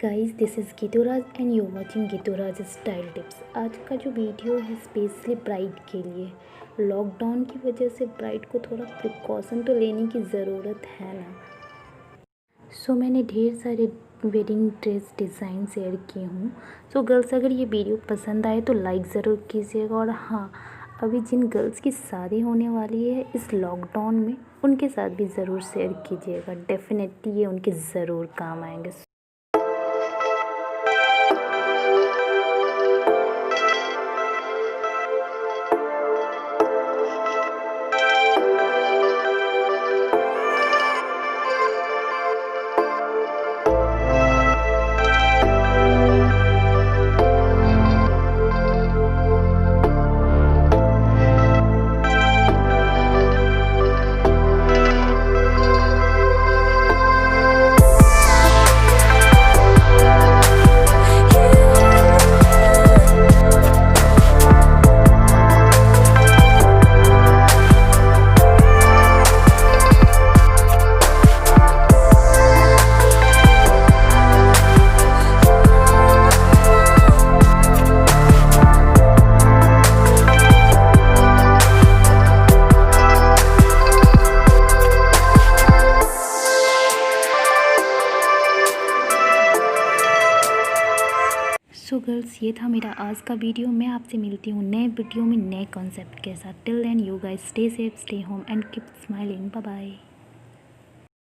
Guys this is Gituraj and you watching Gituraj style tips. आज का जो वीडियो है स्पेशली ब्राइड के लिए। लॉकडाउन की वजह से ब्राइड को थोड़ा प्रिकॉशन तो लेने की ज़रूरत है ना। मैंने ढेर सारे वेडिंग ड्रेस डिज़ाइन शेयर किए हूँ। गर्ल्स अगर ये वीडियो पसंद आए तो लाइक ज़रूर कीजिएगा। और हाँ, अभी जिन गर्ल्स की शादी होने वाली है इस लॉकडाउन में उनके साथ भी ज़रूर शेयर कीजिएगा। डेफिनेटली ये उनके ज़रूर काम आएंगे। गर्ल्स ये था मेरा आज का वीडियो। मैं आपसे मिलती हूँ नए वीडियो में नए कॉन्सेप्ट के साथ। Till then you guys stay safe, stay home and keep smiling. Bye bye.